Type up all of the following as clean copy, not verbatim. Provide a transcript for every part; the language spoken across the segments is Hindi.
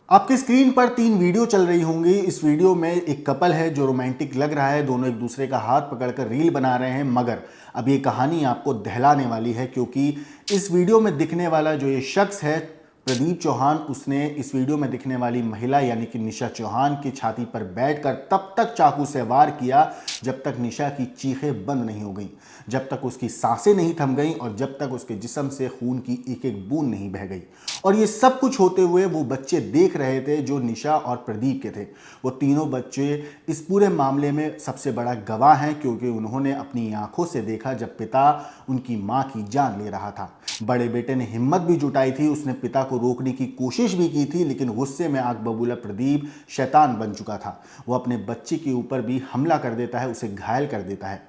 आपकी स्क्रीन पर 3 वीडियो चल रही होंगी। इस वीडियो में एक कपल है जो रोमांटिक लग रहा है, दोनों एक दूसरे का हाथ पकड़कर रील बना रहे हैं। मगर अब ये कहानी आपको दहलाने वाली है, क्योंकि इस वीडियो में दिखने वाला जो ये शख्स है प्रदीप चौहान, उसने इस वीडियो में दिखने वाली महिला यानी कि निशा चौहान की छाती पर बैठकर तब तक चाकू से वार किया जब तक निशा की चीखें बंद नहीं हो गईं, जब तक उसकी सांसें नहीं थम गईं और जब तक उसके जिस्म से खून की एक एक बूंद नहीं बह गई। और ये सब कुछ होते हुए वो बच्चे देख रहे थे जो निशा और प्रदीप के थे। वो तीनों बच्चे इस पूरे मामले में सबसे बड़ा गवाह हैं, क्योंकि उन्होंने अपनी आंखों से देखा जब पिता उनकी मां की जान ले रहा था। बड़े बेटे ने हिम्मत भी जुटाई थी, उसने पिता को रोकने की कोशिश भी की थी, लेकिन गुस्से में आग बबूला प्रदीप शैतान बन चुका था। वो अपने बच्चे के ऊपर भी हमला कर देता है, उसे घायल कर देता है।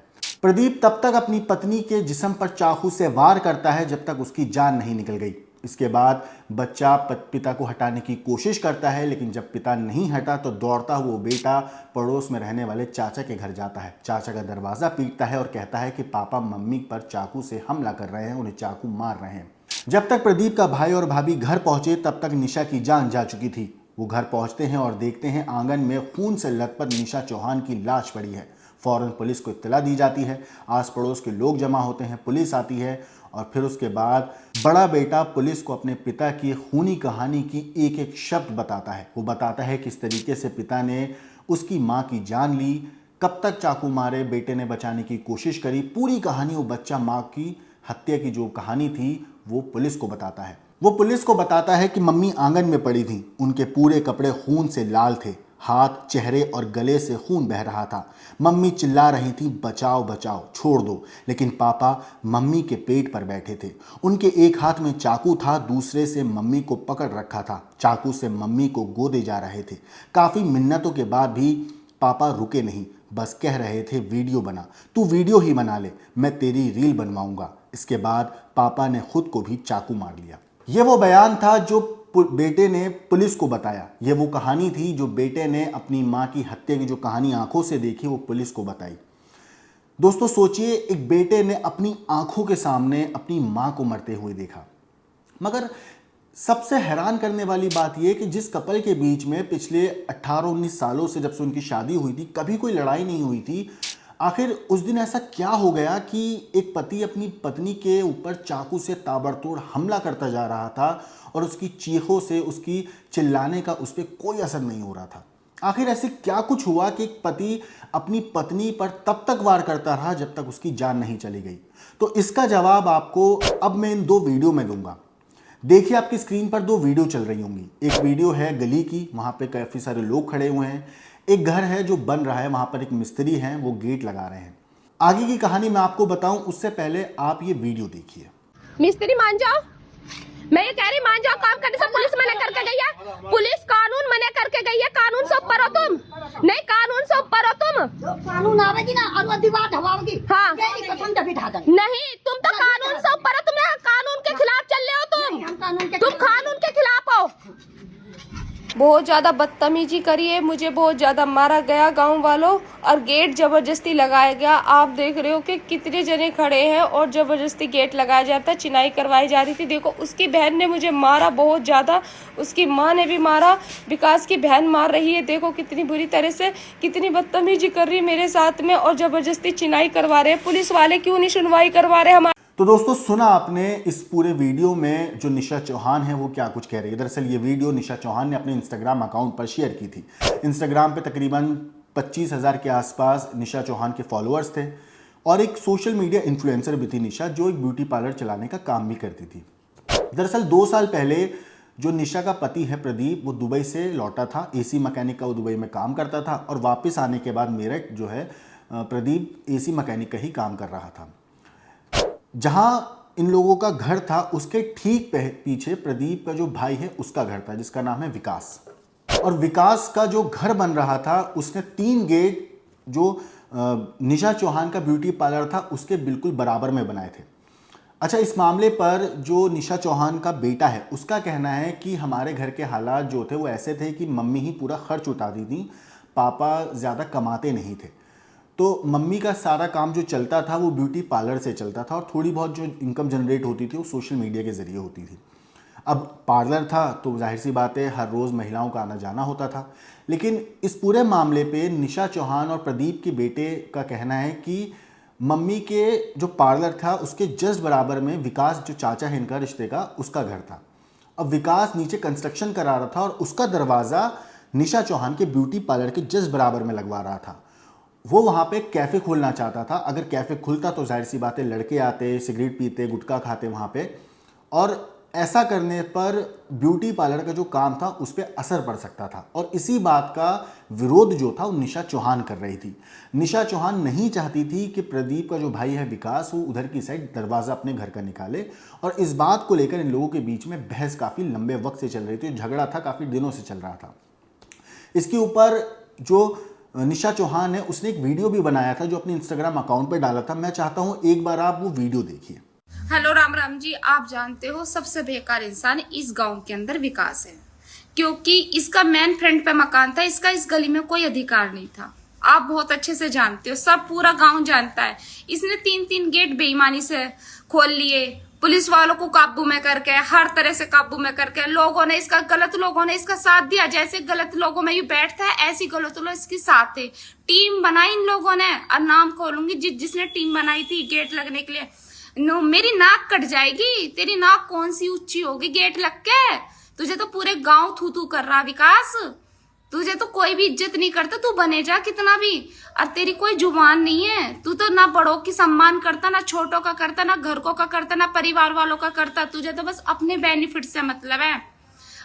प्रदीप तब तक अपनी पत्नी के जिस्म पर चाकू से वार करता है जब तक उसकी जान नहीं निकल गई। इसके बाद बच्चा पिता को हटाने की कोशिश करता है, लेकिन जब पिता नहीं हटा तो दौड़ता हुआ बेटा पड़ोस में रहने वाले चाचा के घर जाता है। चाचा का दरवाज़ा पीटता है और कहता है कि पापा मम्मी पर चाकू से हमला कर रहे हैं, उन्हें चाकू मार रहे हैं। जब तक प्रदीप का भाई और भाभी घर पहुंचे तब तक निशा की जान जा चुकी थी। वो घर पहुंचते हैं और देखते हैं आंगन में खून से लथपथ निशा चौहान की लाश पड़ी है। फौरन पुलिस को इत्तला दी जाती है, आस पड़ोस के लोग जमा होते हैं, पुलिस आती है और फिर उसके बाद बड़ा बेटा पुलिस को अपने पिता की खूनी कहानी की एक एक शब्द बताता है। वो बताता है किस तरीके से पिता ने उसकी मां की जान ली, कब तक चाकू मारे, बेटे ने बचाने की कोशिश करी। पूरी कहानी वो बच्चा मां की हत्या की जो कहानी थी वो पुलिस को बताता है। वो पुलिस को बताता है कि मम्मी आंगन में पड़ी थी, उनके पूरे कपड़े खून से लाल थे, हाथ, चेहरे और गले से खून बह रहा था। मम्मी चिल्ला रही थी, बचाओ बचाओ, छोड़ दो। लेकिन पापा मम्मी के पेट पर बैठे थे, उनके एक हाथ में चाकू था, दूसरे से मम्मी को पकड़ रखा था। चाकू से मम्मी को गोदे जा रहे थे। काफ़ी मिन्नतों के बाद भी पापा रुके नहीं, बस कह रहे थे वीडियो बना, तू वीडियो ही बना ले, मैं तेरी रील बनवाऊंगा। इसके बाद पापा ने खुद को भी चाकू मार लिया। ये वो बयान था जो बेटे ने पुलिस को बताया। ये वो कहानी थी जो बेटे ने अपनी मां की हत्या की जो कहानी आंखों से देखी वो पुलिस को बताई। दोस्तों सोचिए, एक बेटे ने अपनी आंखों के सामने अपनी मां को मरते हुए देखा। मगर सबसे हैरान करने वाली बात यह कि जिस कपल के बीच में पिछले 18-19 सालों से जब से उनकी शादी हुई थी कभी कोई लड़ाई नहीं हुई थी, आखिर उस दिन ऐसा क्या हो गया कि एक पति अपनी पत्नी के ऊपर चाकू से ताबड़तोड़ हमला करता जा रहा था और उसकी चीखों से, उसकी चिल्लाने का उस पर कोई असर नहीं हो रहा था। आखिर ऐसे क्या कुछ हुआ कि एक पति अपनी पत्नी पर तब तक वार करता रहा जब तक उसकी जान नहीं चली गई? तो इसका जवाब आपको अब मैं इन 2 वीडियो में दूंगा। देखिए, आपकी स्क्रीन पर 2 वीडियो चल रही होंगी। एक वीडियो है गली की, वहां पे काफी सारे लोग खड़े हुए हैं। एक घर है जो बन रहा है, वहां पर एक मिस्त्री हैं, वो गेट लगा रहे हैं। आगे की कहानी मैं आपको बताऊं उससे पहले आप ये वीडियो देखिए। मिस्त्री मान जाओ, मैं ये कह रही मान जाओ, काम करने से पुलिस मना करके गई है, पुलिस कानून मना करके गई है। कानून से ऊपर हो तुम, नहीं कानून से ऊपर हो तुम। कानून आवेगी ना और वो दीवार ढवाओगी। हाँ नहीं, तुम तो कानून से ऊपर हो, तुम कानून के खिलाफ चल रहे हो। तुम कानून के खिलाफ हो। बहुत ज्यादा बदतमीजी करी है, मुझे बहुत ज्यादा मारा गया गांव वालों, और गेट जबरदस्ती लगाया गया। आप देख रहे हो कि कितने जने खड़े हैं और जबरदस्ती गेट लगाया जाता है, चिनाई करवाई जा रही थी। देखो उसकी बहन ने मुझे मारा बहुत ज्यादा, उसकी माँ ने भी मारा, विकास की बहन मार रही है। देखो कितनी बुरी तरह से, कितनी बदतमीजी कर रही है मेरे साथ में और जबरदस्ती चिनाई करवा रहे हैं। पुलिस वाले क्यों नहीं सुनवाई करवा रहे हमारे? तो दोस्तों सुना आपने इस पूरे वीडियो में जो निशा चौहान है वो क्या कुछ कह रही है। दरअसल ये वीडियो निशा चौहान ने अपने इंस्टाग्राम अकाउंट पर शेयर की थी। इंस्टाग्राम पे तकरीबन 25,000 के आसपास निशा चौहान के फॉलोअर्स थे और एक सोशल मीडिया इन्फ्लुएंसर भी थी निशा, जो एक ब्यूटी पार्लर चलाने का काम भी करती थी। दरअसल 2 साल पहले जो निशा का पति है प्रदीप, वो दुबई से लौटा था, एसी मैकेनिक का वो दुबई में काम करता था और वापस आने के बाद मेरठ जो है प्रदीप एसी मैकेनिक का ही काम कर रहा था। जहां इन लोगों का घर था उसके ठीक पीछे प्रदीप का जो भाई है उसका घर था, जिसका नाम है विकास। और विकास का जो घर बन रहा था उसने 3 गेट जो निशा चौहान का ब्यूटी पार्लर था उसके बिल्कुल बराबर में बनाए थे। अच्छा, इस मामले पर जो निशा चौहान का बेटा है उसका कहना है कि हमारे घर के हालात जो थे वो ऐसे थे कि मम्मी ही पूरा खर्च उठाती थी, पापा ज़्यादा कमाते नहीं थे, तो मम्मी का सारा काम जो चलता था वो ब्यूटी पार्लर से चलता था और थोड़ी बहुत जो इनकम जनरेट होती थी वो सोशल मीडिया के ज़रिए होती थी। अब पार्लर था तो जाहिर सी बात है हर रोज़ महिलाओं का आना जाना होता था, लेकिन इस पूरे मामले पे निशा चौहान और प्रदीप के बेटे का कहना है कि मम्मी के जो पार्लर था उसके जस्ट बराबर में विकास, जो चाचा है इनका रिश्ते का, उसका घर था। अब विकास नीचे कंस्ट्रक्शन करा रहा था और उसका दरवाज़ा निशा चौहान के ब्यूटी पार्लर के जस्ट बराबर में लगवा रहा था। वो वहाँ पे कैफ़े खोलना चाहता था। अगर कैफ़े खुलता तो जाहिर सी बात है लड़के आते, सिगरेट पीते, गुटखा खाते वहाँ पे, और ऐसा करने पर ब्यूटी पार्लर का जो काम था उस पर असर पड़ सकता था। और इसी बात का विरोध जो था वो निशा चौहान कर रही थी। निशा चौहान नहीं चाहती थी कि प्रदीप का जो भाई है विकास वो उधर की साइड दरवाज़ा अपने घर का निकाले, और इस बात को लेकर इन लोगों के बीच में बहस काफ़ी लंबे वक्त से चल रही थी। झगड़ा था, काफ़ी दिनों से चल रहा था। इसके ऊपर जो निशा चौहान है उसने एक वीडियो भी बनाया था जो अपने इंस्टाग्राम अकाउंट पे डाला था। मैं चाहता हूँ एक बार आप वो वीडियो देखिए। हेलो राम राम जी, आप जानते हो सबसे बेकार इंसान इस गांव के अंदर विकास है, क्योंकि इसका मेन फ्रंट पे मकान था, इसका इस गली में कोई अधिकार नहीं था। आप बहुत अच्छे से जानते हो, सब पूरा गांव जानता है। इसने 3-3 गेट बेईमानी से खोल लिए, पुलिस वालों को काबू में करके, हर तरह से काबू में करके, गलत लोगों ने इसका साथ दिया। जैसे गलत लोगों में ये बैठता है ऐसी गलत लोग इसके साथ थे। टीम बनाई इन लोगों ने, और नाम खोलूंगी जिसने टीम बनाई थी गेट लगने के लिए। नो, मेरी नाक कट जाएगी। तेरी नाक कौन सी ऊंची होगी गेट लग के? तुझे तो पूरे गांव थू थू कर रहा विकास, तुझे तो कोई भी इज्जत नहीं करता। तू बने जा कितना भी, और तेरी कोई जुबान नहीं है। तू तो ना बड़ों की सम्मान करता, ना छोटों का करता, ना घर को का करता, ना परिवार वालों का करता। तुझे तो बस अपने बेनिफिट से मतलब है,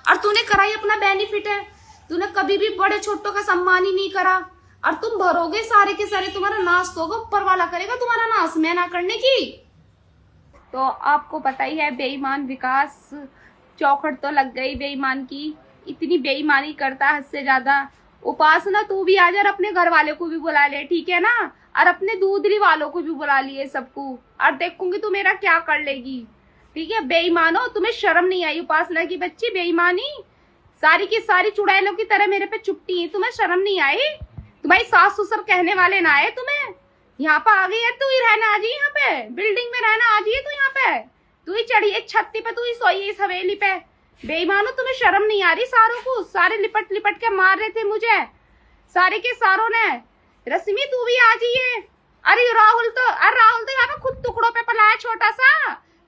और तूने कराई अपना बेनिफिट है। तूने कभी भी बड़े छोटों का सम्मान ही नहीं करा, और तुम भरोगे सारे के सारे, तुम्हारा नाश तो होगा, ऊपर वाला करेगा तुम्हारा नाश, मैं ना करने की। तो आपको पता ही है बेईमान विकास, चौखट तो लग गई बेईमान की। इतनी बेईमानी करता हद से ज्यादा। उपासना तू भी आ जा, और अपने घर वाले को भी बुला ले, ठीक है ना, और अपने दूधरी वालों को भी बुला लिए सबको, और देखूंगी तू मेरा क्या कर लेगी, ठीक है। बेईमानो, तुम्हें शर्म नहीं आई? उपासना की बच्ची बेईमानी सारी की सारी चुड़ैलों की तरह मेरे पे चुपटी है। तुम्हें शर्म नहीं आई? तुम्हारी सास ससुर कहने वाले ना आए तुम्हें? यहाँ पे आ गई है तू ही रहना, आ जी यहाँ पे बिल्डिंग में रहना, आ जी तू यहाँ पे, तू ही चढ़ी है छत्ती पे, तू ही सोई है इस हवेली पे। बेईमानो, तुम्हें शर्म नहीं आ रही? सारों को सारे लिपट लिपट के मार रहे थे मुझे, सारे के सारों ने। रश्मि तू भी आ जाइए। अरे राहुल तो यहाँ पे खुद टुकड़ों पे पला है,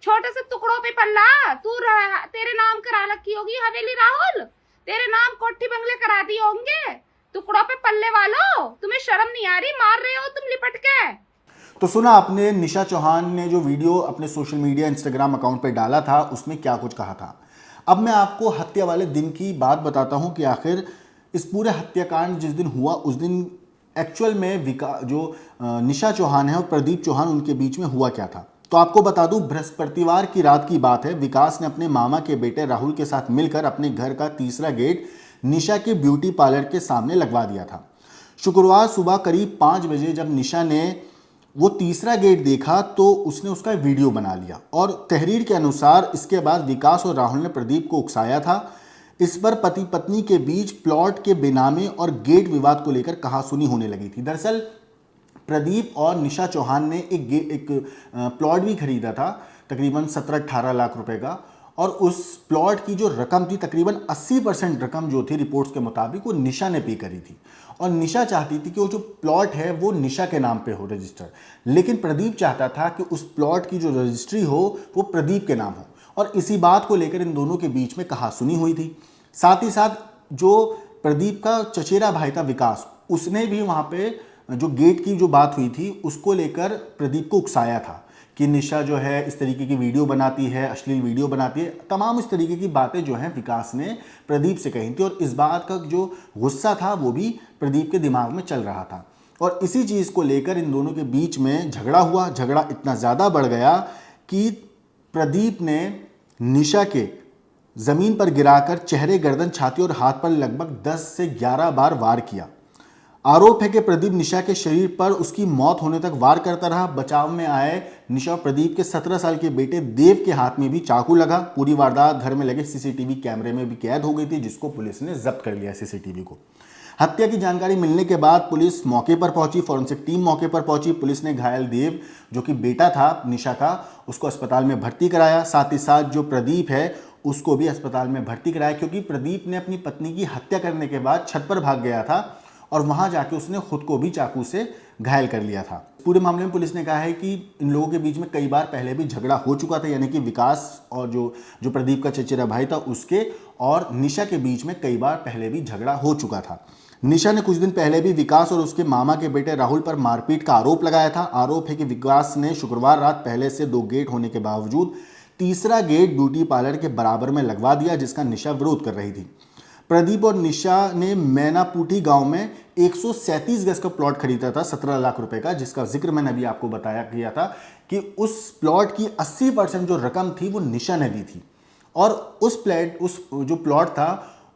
छोटे से टुकड़ों पे पल्ला। तेरे नाम करा रखी होगी हवेली राहुल, तेरे नाम कोठी बंगले करा दिए होंगे। टुकड़ों पे पल्ले वालों, तुम्हें शर्म नहीं आ रही? मार रहे हो तुम लिपट के। तो सुना आपने निशा चौहान ने जो वीडियो अपने सोशल मीडिया इंस्टाग्राम अकाउंट पे डाला था, उसमें क्या कुछ कहा था। अब मैं आपको हत्या वाले दिन की बात बताता हूं कि आखिर इस पूरे हत्याकांड जिस दिन हुआ उस दिन एक्चुअल में निशा चौहान है और प्रदीप चौहान उनके बीच में हुआ क्या था। तो आपको बता दूं, बृहस्पतिवार की रात की बात है। विकास ने अपने मामा के बेटे राहुल के साथ मिलकर अपने घर का तीसरा गेट निशा के ब्यूटी पार्लर के सामने लगवा दिया था। शुक्रवार सुबह करीब 5 बजे जब निशा ने वो तीसरा गेट देखा तो उसने उसका वीडियो बना लिया, और तहरीर के अनुसार इसके बाद विकास और राहुल ने प्रदीप को उकसाया था। इस पर पति पत्नी के बीच प्लॉट के बेनामे और गेट विवाद को लेकर कहासुनी होने लगी थी। दरअसल प्रदीप और निशा चौहान ने एक प्लॉट भी खरीदा था तकरीबन 17-18 लाख रुपए का, और उस प्लॉट की जो रकम थी तकरीबन 80% रकम जो थी रिपोर्ट्स के मुताबिक वो निशा ने पे करी थी। और निशा चाहती थी कि वो जो प्लॉट है वो निशा के नाम पे हो रजिस्टर, लेकिन प्रदीप चाहता था कि उस प्लॉट की जो रजिस्ट्री हो वो प्रदीप के नाम हो, और इसी बात को लेकर इन दोनों के बीच में कहासुनी हुई थी। साथ ही साथ जो प्रदीप का चचेरा भाई था विकास, उसने भी वहाँ पे जो गेट की जो बात हुई थी उसको लेकर प्रदीप को उकसाया था कि निशा जो है इस तरीके की वीडियो बनाती है, अश्लील वीडियो बनाती है, तमाम इस तरीके की बातें जो हैं विकास ने प्रदीप से कही थी। और इस बात का जो गुस्सा था वो भी प्रदीप के दिमाग में चल रहा था, और इसी चीज़ को लेकर इन दोनों के बीच में झगड़ा हुआ। झगड़ा इतना ज़्यादा बढ़ गया कि प्रदीप ने निशा के ज़मीन पर गिराकर चेहरे, गर्दन, छाती और हाथ पर लगभग 10 से 11 बार वार किया। आरोप है कि प्रदीप निशा के शरीर पर उसकी मौत होने तक वार करता रहा। बचाव में आए निशा और प्रदीप के 17 साल के बेटे देव के हाथ में भी चाकू लगा। पूरी वारदात घर में लगे सीसीटीवी कैमरे में भी कैद हो गई थी, जिसको पुलिस ने जब्त कर लिया सीसीटीवी को। हत्या की जानकारी मिलने के बाद पुलिस मौके पर पहुंची, फॉरेंसिक टीम मौके पर पहुंची। पुलिस ने घायल देव, जो कि बेटा था निशा का, उसको अस्पताल में भर्ती कराया। साथ ही साथ जो प्रदीप है उसको भी अस्पताल में भर्ती कराया, क्योंकि प्रदीप ने अपनी पत्नी की हत्या करने के बाद छत पर भाग गया था और वहां जाके उसने खुद को भी चाकू से घायल कर लिया था। पूरे मामले में पुलिस ने कहा है कि इन लोगों के बीच में कई बार पहले भी झगड़ा हो चुका था, यानी कि विकास और जो प्रदीप का चचेरा भाई था उसके और निशा के बीच में कई बार पहले भी झगड़ा हो चुका था। निशा ने कुछ दिन पहले भी विकास और उसके मामा के बेटे राहुल पर मारपीट का आरोप लगाया था। आरोप है कि विकास ने शुक्रवार रात पहले से 2 गेट होने के बावजूद तीसरा गेट ब्यूटी पार्लर के बराबर में लगवा दिया, जिसका निशा विरोध कर रही थी। प्रदीप और निशा ने मैनापुटी गांव में 137 गज का प्लॉट खरीदा था 17 लाख रुपए का, जिसका जिक्र मैंने अभी आपको बताया किया था कि उस प्लॉट की 80% जो रकम थी वो निशा ने दी थी और उस जो प्लॉट था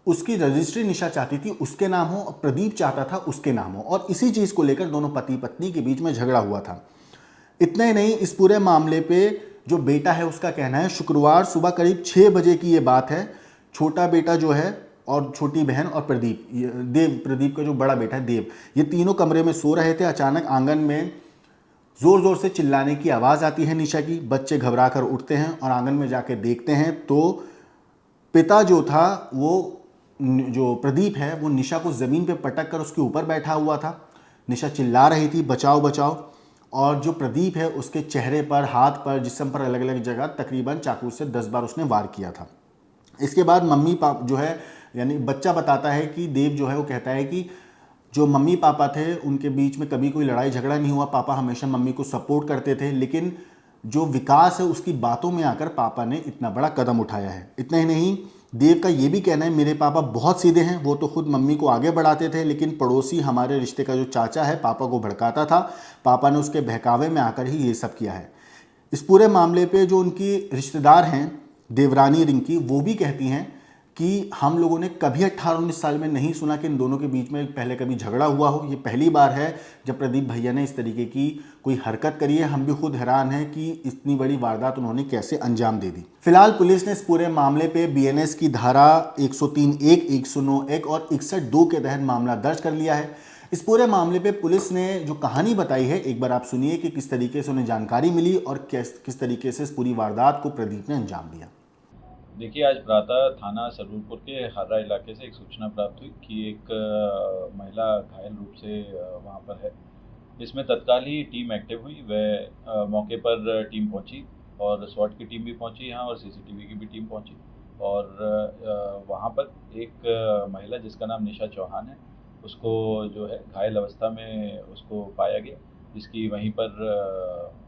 उसकी रजिस्ट्री निशा चाहती थी उसके नाम हो और प्रदीप चाहता था उसके नाम हो, और इसी चीज़ को लेकर दोनों पति पत्नी के बीच में झगड़ा हुआ था। इतना ही नहीं, इस पूरे मामले पे जो बेटा है उसका कहना है शुक्रवार सुबह करीब 6 बजे की ये बात है। छोटा बेटा जो है और छोटी बहन और प्रदीप का जो बड़ा बेटा है देव, ये तीनों कमरे में सो रहे थे। अचानक आंगन में ज़ोर ज़ोर से चिल्लाने की आवाज़ आती है निशा की। बच्चे घबरा कर उठते हैं और आंगन में जाके देखते हैं तो पिता जो था वो जो प्रदीप है वो निशा को ज़मीन पे पटक कर उसके ऊपर बैठा हुआ था। निशा चिल्ला रही थी बचाओ बचाओ, और जो प्रदीप है उसके चेहरे पर, हाथ पर, जिस्म पर अलग अलग जगह तकरीबन चाकू से 10 बार उसने वार किया था। इसके बाद मम्मी पापा जो है, यानी बच्चा बताता है कि देव जो है वो कहता है कि जो मम्मी पापा थे उनके बीच में कभी कोई लड़ाई झगड़ा नहीं हुआ, पापा हमेशा मम्मी को सपोर्ट करते थे, लेकिन जो विकास है उसकी बातों में आकर पापा ने इतना बड़ा कदम उठाया है। इतना ही नहीं, देव का ये भी कहना है मेरे पापा बहुत सीधे हैं, वो तो खुद मम्मी को आगे बढ़ाते थे, लेकिन पड़ोसी हमारे रिश्ते का जो चाचा है पापा को भड़काता था, पापा ने उसके बहकावे में आकर ही ये सब किया है। इस पूरे मामले पे जो उनकी रिश्तेदार हैं देवरानी रिंकी, वो भी कहती हैं कि हम लोगों ने कभी 18-19 साल में नहीं सुना कि इन दोनों के बीच में पहले कभी झगड़ा हुआ हो। ये पहली बार है जब प्रदीप भैया ने इस तरीके की कोई हरकत करी है। हम भी खुद हैरान हैं कि इतनी बड़ी वारदात उन्होंने कैसे अंजाम दे दी। फिलहाल पुलिस ने इस पूरे मामले पे बीएनएस की धारा 103(1), 109(1) और 61(2) के तहत मामला दर्ज कर लिया है। इस पूरे मामले पे पुलिस ने जो कहानी बताई है एक बार आप सुनिए कि किस तरीके से उन्हें जानकारी मिली और किस तरीके से इस पूरी वारदात को प्रदीप ने अंजाम दिया। देखिए, आज प्रातः थाना सररूपुर के हर्रा इलाके से एक सूचना प्राप्त हुई कि एक महिला घायल रूप से वहां पर है। इसमें तत्काल ही टीम एक्टिव हुई। वह मौके पर टीम पहुंची और स्वाट की टीम भी पहुंची यहाँ और सीसीटीवी की भी टीम पहुंची और वहां पर एक महिला जिसका नाम निशा चौहान है उसको जो है घायल अवस्था में उसको पाया गया, जिसकी वहीं पर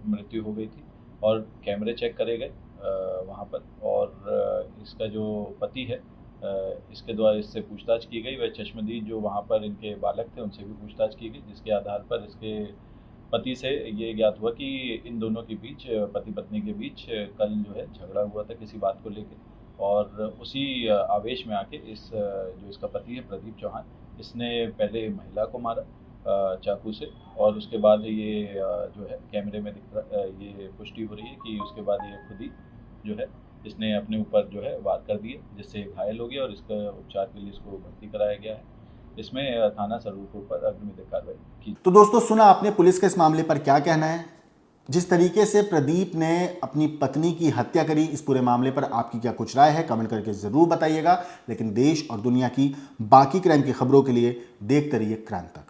मृत्यु हो गई थी और कैमरे चेक करे गए वहाँ पर। और इसका जो पति है इसके द्वारा इससे पूछताछ की गई। वह चश्मदीद जो वहाँ पर इनके बालक थे उनसे भी पूछताछ की गई, जिसके आधार पर इसके पति से ये ज्ञात हुआ कि इन दोनों के बीच, पति पत्नी के बीच कल जो है झगड़ा हुआ था किसी बात को लेकर, और उसी आवेश में आके जो इसका पति है प्रदीप चौहान, इसने पहले महिला को मारा चाकू से और उसके बाद ये जो है कैमरे में ये पुष्टि हो रही है कि उसके बाद ये खुद ही जो है इसने अपने ऊपर जो है वार कर दिए, जिससे घायल हो गया और इसका उपचार के लिए इसको भर्ती कराया गया है। इसमें थाना सररूपुर पर अग्रिम कार्रवाई की। तो दोस्तों, सुना आपने पुलिस के इस मामले पर क्या कहना है। जिस तरीके से प्रदीप ने अपनी पत्नी की हत्या करी, इस पूरे मामले पर आपकी क्या कुछ राय है कमेंट करके ज़रूर बताइएगा। लेकिन देश और दुनिया की बाकी क्राइम की खबरों के लिए देखते रहिए क्राइम तक।